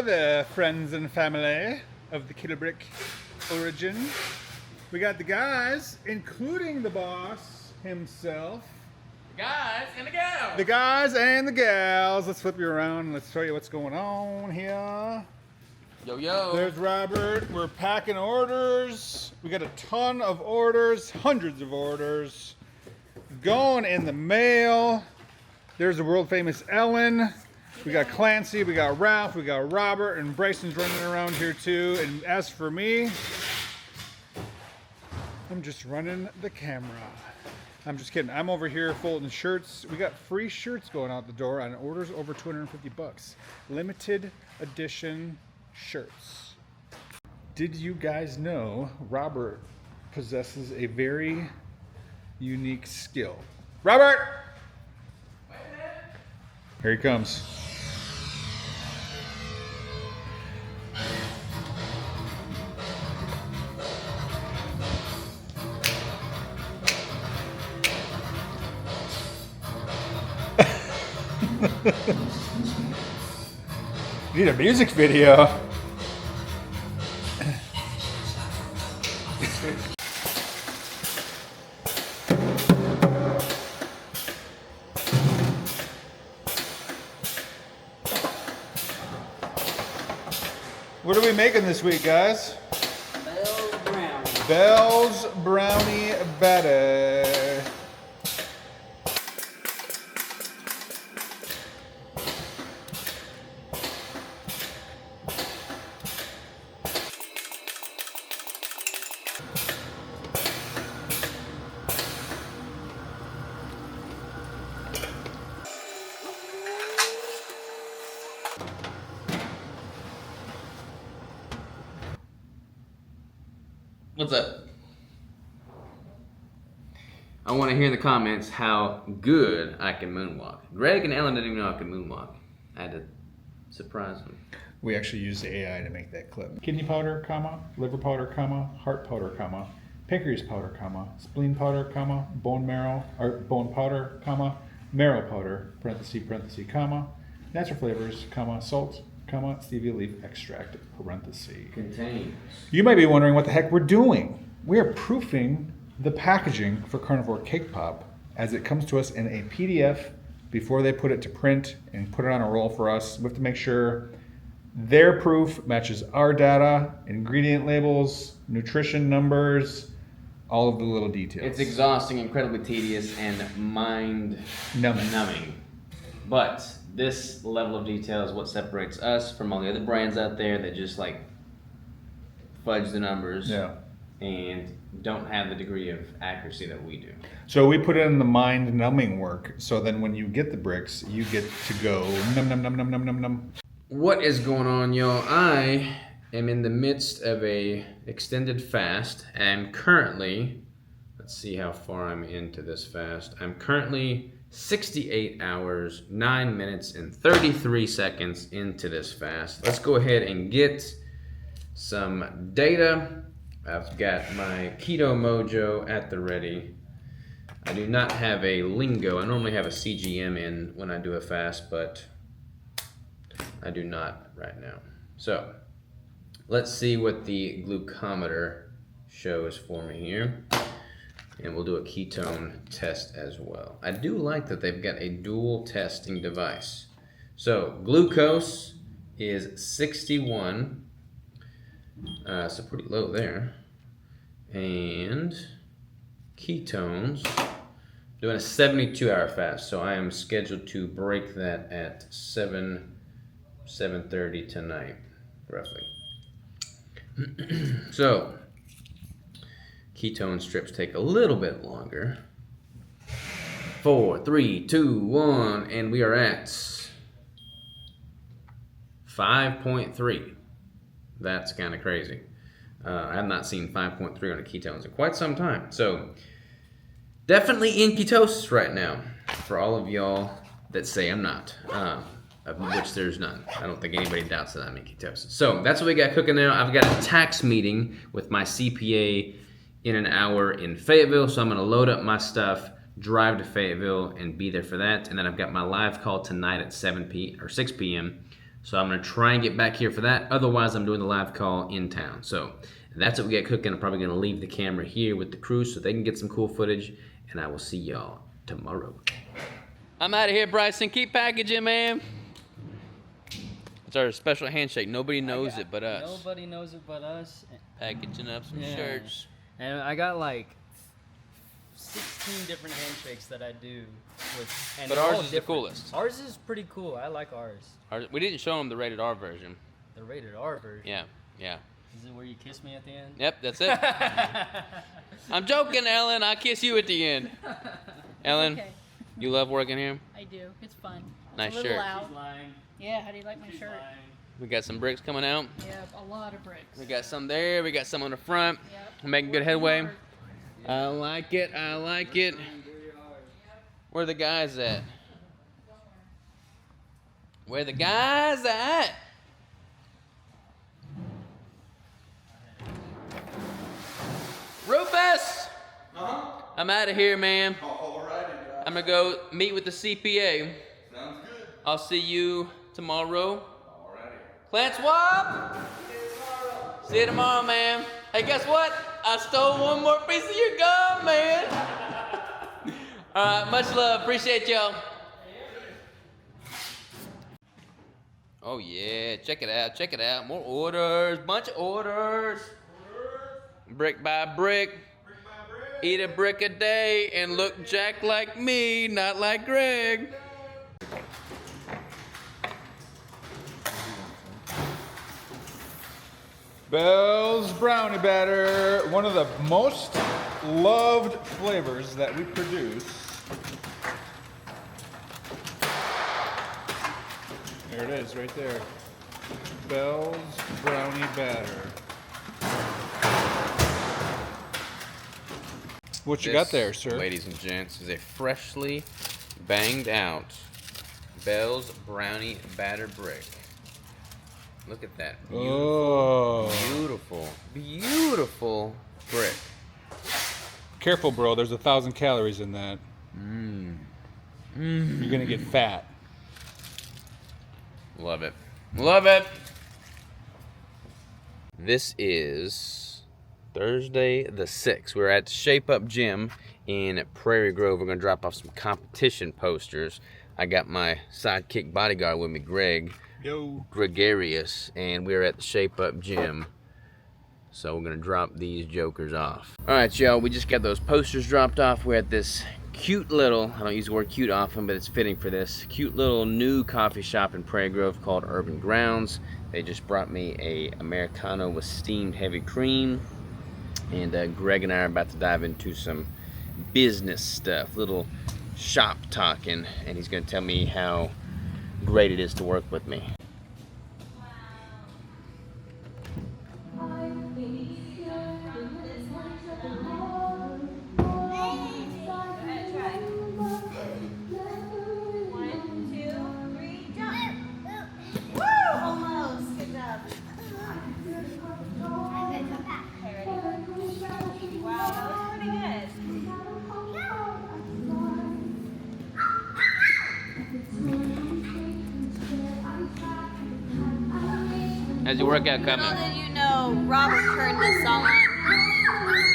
there, friends and family of the Kittlebrick origin. We got the guys, including the boss himself. The guys and the gals. The guys and the gals. Let's flip you around and let's show you what's going on here. Yo, yo. There's Robert. We're packing orders. We got a ton of orders, hundreds of orders going in the mail. There's the world famous Ellen. We got Clancy, we got Ralph, we got Robert, and Bryson's running around here too. And as for me, I'm just running the camera. I'm just kidding. I'm over here folding shirts. We got free shirts going out the door on orders over 250 bucks. Limited edition shirts. Did you guys know Robert possesses a very unique skill? Robert! Here he comes. Need a music video. What are we making this week, guys? Bell's Brownie. Bell's Brownie Batter. What's up? I want to hear in the comments how good I can moonwalk. Greg and Ellen didn't even know I could moonwalk. I had to surprise them. We actually used the AI to make that clip. Kidney powder, comma, liver powder, comma, heart powder, comma, pancreas powder, comma, spleen powder, comma, bone marrow, or bone powder, comma, marrow powder, parenthesis, comma, natural flavors, comma, salt, comma, stevia leaf extract, parenthesis. Contains. You might be wondering what the heck we're doing. We are proofing the packaging for Carnivore Cake Pop as it comes to us in a PDF before they put it to print and put it on a roll for us. We have to make sure their proof matches our data, ingredient labels, nutrition numbers, all of the little details. It's exhausting, incredibly tedious, and mind numbing. But this level of detail is what separates us from all the other brands out there that just like fudge the numbers and don't have the degree of accuracy that we do. So we put in the mind numbing work, so then when you get the bricks, you get to go num num num num num num num. What is going on, y'all? I am in the midst of a extended fast, and currently, let's see how far I'm into this fast. I'm currently 68 hours, 9 minutes, and 33 seconds into this fast. Let's go ahead and get some data. I've got my Keto Mojo at the ready. I do not have a Lingo. I normally have a CGM in when I do a fast, but I do not right now. So let's see what the glucometer shows for me here. And we'll do a ketone test as well. I do like that they've got a dual testing device. So glucose is 61, so pretty low there. And ketones, doing a 72-hour fast. So I am scheduled to break that at 7:30 tonight, roughly. So ketone strips take a little bit longer. 4, 3, 2, 1, and we are at 5.3. That's kind of crazy. I have not seen 5.3 on the ketones in quite some time. So definitely in ketosis right now for all of y'all that say I'm not, of which there's none. I don't think anybody doubts that I'm in ketosis. So that's what we got cooking now. I've got a tax meeting with my CPA in an hour in Fayetteville, so I'm going to load up my stuff, drive to Fayetteville, and be there for that. And then I've got my live call tonight at 6 p.m. So I'm gonna try and get back here for that. Otherwise, I'm doing the live call in town. So that's what we got cooking. I'm probably gonna leave the camera here with the crew so they can get some cool footage, and I will see y'all tomorrow. I'm out of here, Bryson. Keep packaging, man. It's our special handshake. Nobody knows it but us. Nobody knows it but us. Packaging up some shirts. And I got like 16 different handshakes that I do with. And But they're ours all is the different. coolest. Ours is pretty cool. I like ours. We didn't show them the rated R version. The rated R version. Yeah, yeah. Is it where you kiss me at the end? Yep, that's it. I'm joking, Ellen. I'll kiss you at the end. Ellen, Okay. you love working here? I do. It's fun. Nice it's a little shirt. loud. She's lying. Yeah, how do you like my shirt? Lying. We got some bricks coming out. Yep, a lot of bricks. We got some there. We got some on the front. Yep. We're making good headway. hard. I like it. I like it. Where the guys at? Where the guys at? Rufus! I'm out of here, man. I'm gonna go meet with the CPA. Sounds good. I'll see you tomorrow. Plant swap? See you tomorrow, man. Hey, guess what? I stole one more piece of your gum, man. All right, much love. Appreciate y'all. Oh, yeah. Check it out. Check it out. More orders. Bunch of orders. Brick by brick. Eat a brick a day and look jack like me, not like Greg. Bell's brownie batter, one of the most loved flavors that we produce. There it is, right there. Bell's brownie batter. What you got there, sir? Ladies and gents, is a freshly banged out Bell's brownie batter brick. Look at that. Oh. Beautiful, beautiful brick. Careful, bro. There's 1,000 calories in that. You're gonna get fat. Love it. Love it. This is Thursday the 6th. We're at Shape Up Gym in Prairie Grove. We're going to drop off some competition posters. I got my sidekick bodyguard with me, Greg. Yo. Gregarious, and we're at the Shape Up Gym. So we're going to drop these jokers off. All right, y'all. We just got those posters dropped off. We're at this cute little, I don't use the word cute often, but it's fitting for this, cute little new coffee shop in Prairie Grove called Urban Grounds. They just brought me a Americano with steamed heavy cream. And Greg and I are about to dive into some business stuff, little shop talking, and he's going to tell me how great it is to work with me. How's your workout coming? Little did you know, Robert turned this song on.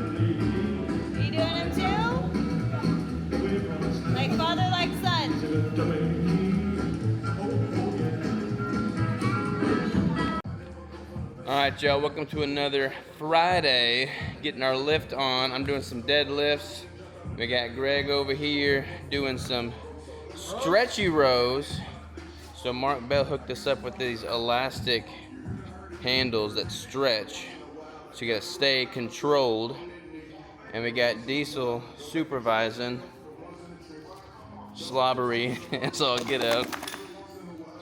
You doing him too? Like father, like son. Alright, Joe, welcome to another Friday. Getting our lift on. I'm doing some deadlifts. We got Greg over here doing some stretchy rows. So Mark Bell hooked us up with these elastic handles that stretch. So you gotta stay controlled. And we got Diesel supervising. Slobbery, that's all get up.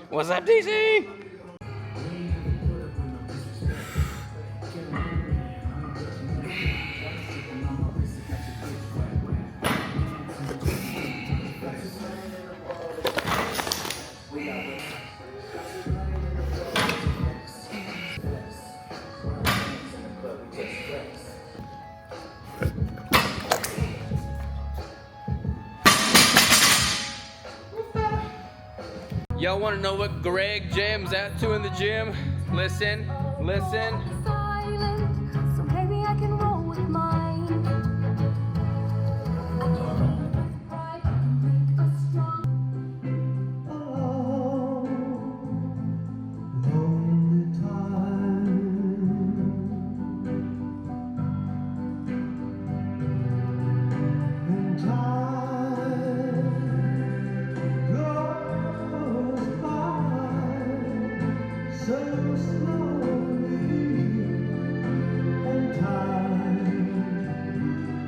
What's up, DC? Y'all want to know what Greg jams out to in the gym? Listen, listen. Silent, so maybe I can roll with mine. I can lead with pride, I can make us strong. Lonely time, and time goes by so slowly, and time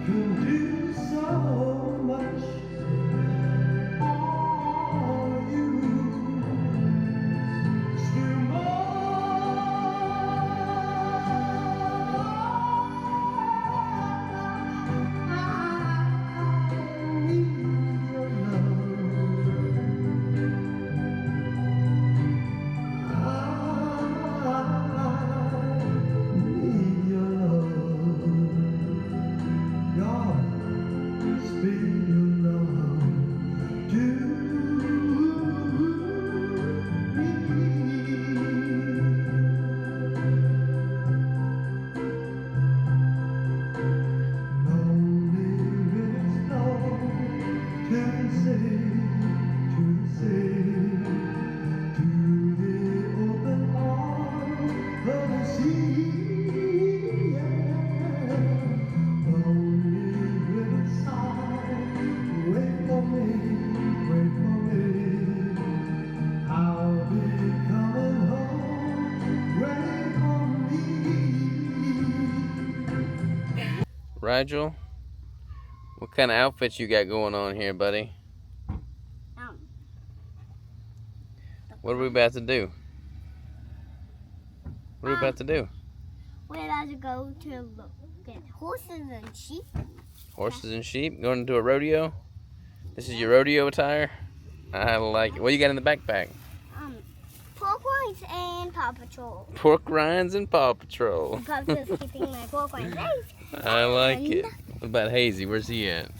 can do so much for you. Still Rigel, what kind of outfits you got going on here, buddy? What are we about to do? What are we about to do? We're about to go to look at horses and sheep. Horses and sheep? Going to a rodeo? This is your rodeo attire? I like it. What you got in the backpack? Pork rinds and Paw Patrol. Pork rinds and Paw Patrol. Papa's keeping my pork rinds safe. I like it. What about Hazy? Where's he at?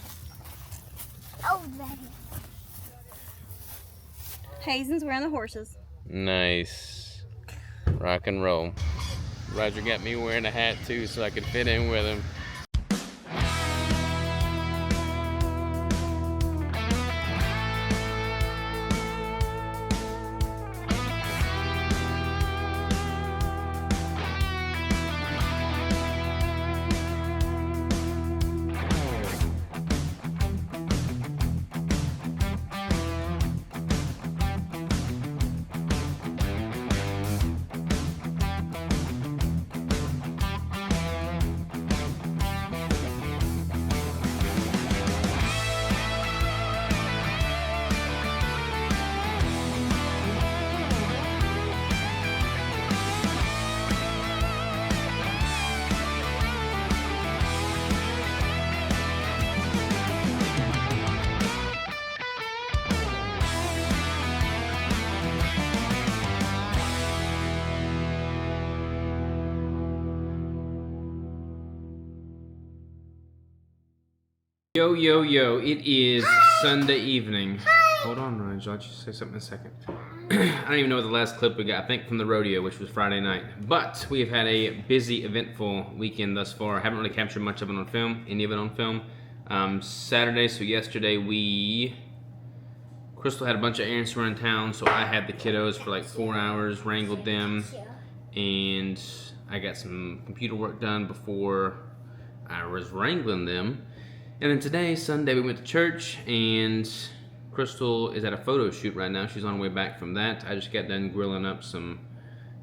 Oh, that. Hazen's wearing the horses. Nice. Rock and roll. Roger got me wearing a hat too so I could fit in with him. Yo, yo, yo, it is Sunday evening. Hold on, Ryan, I'll just say something in a second. I don't even know what the last clip we got, I think from the rodeo, which was Friday night. But we have had a busy, eventful weekend thus far. I haven't really captured much of it on film, any of it on film. Saturday, so yesterday, Crystal had a bunch of errands to run in town, so I had the kiddos for like 4 hours, wrangled them, and I got some computer work done before I was wrangling them. And then today, Sunday, we went to church, and Crystal is at a photo shoot right now. She's on her way back from that. I just got done grilling up some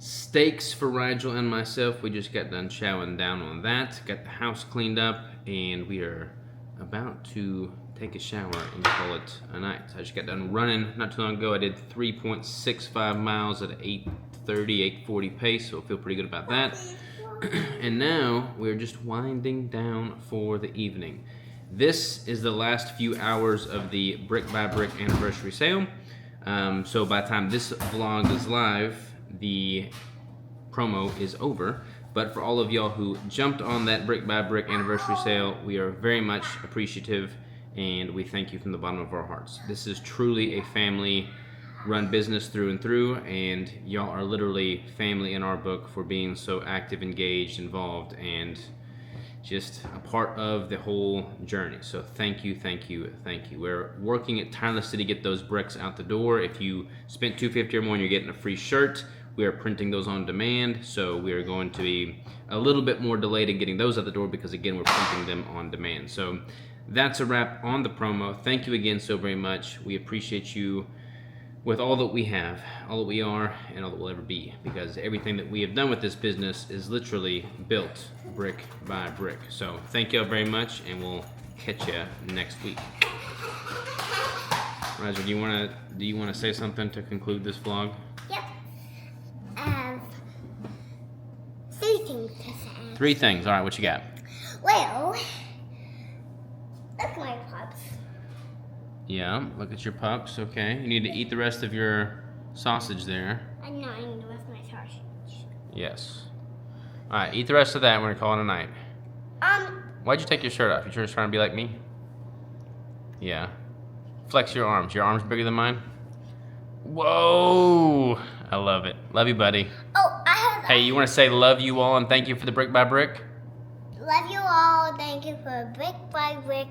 steaks for Rigel and myself. We just got done chowing down on that. Got the house cleaned up, and we are about to take a shower and call it a night. I just got done running not too long ago. I did 3.65 miles at 8:30, 8:40 pace, so I feel pretty good about that. And now we're just winding down for the evening. This is the last few hours of the Brick by Brick anniversary sale. So by the time this vlog is live, the promo is over. But for all of y'all who jumped on that Brick by Brick anniversary sale, we are very much appreciative, and we thank you from the bottom of our hearts. This is truly a family run business through and through, and y'all are literally family in our book for being so active, engaged, involved, and just a part of the whole journey. So thank you, thank you, thank you. We're working it tirelessly to get those bricks out the door. If you spent $250 or more, you're getting a free shirt. We are printing those on demand, so we are going to be a little bit more delayed in getting those out the door because, again, we're printing them on demand. So that's a wrap on the promo. Thank you again so very much. We appreciate you with all that we have, all that we are, and all that we'll ever be, because everything that we have done with this business is literally built brick by brick. So thank you all very much, and we'll catch you next week. Roger, do you want to say something to conclude this vlog? Yep. 3 things to say. 3 things. All right, what you got? Well, look my pups. Yeah, look at your pups. Okay, you need to eat the rest of your sausage there. I'm not eating the rest of my sausage. Yes. All right, eat the rest of that. We're gonna call it a night. Why'd you take your shirt off? You just trying to be like me? Yeah. Flex your arms. Your arms bigger than mine? Whoa! I love it. Love you, buddy. Oh, I have. Hey, you want to say love you all and thank you for the brick by brick? Love you all. Thank you for brick by brick.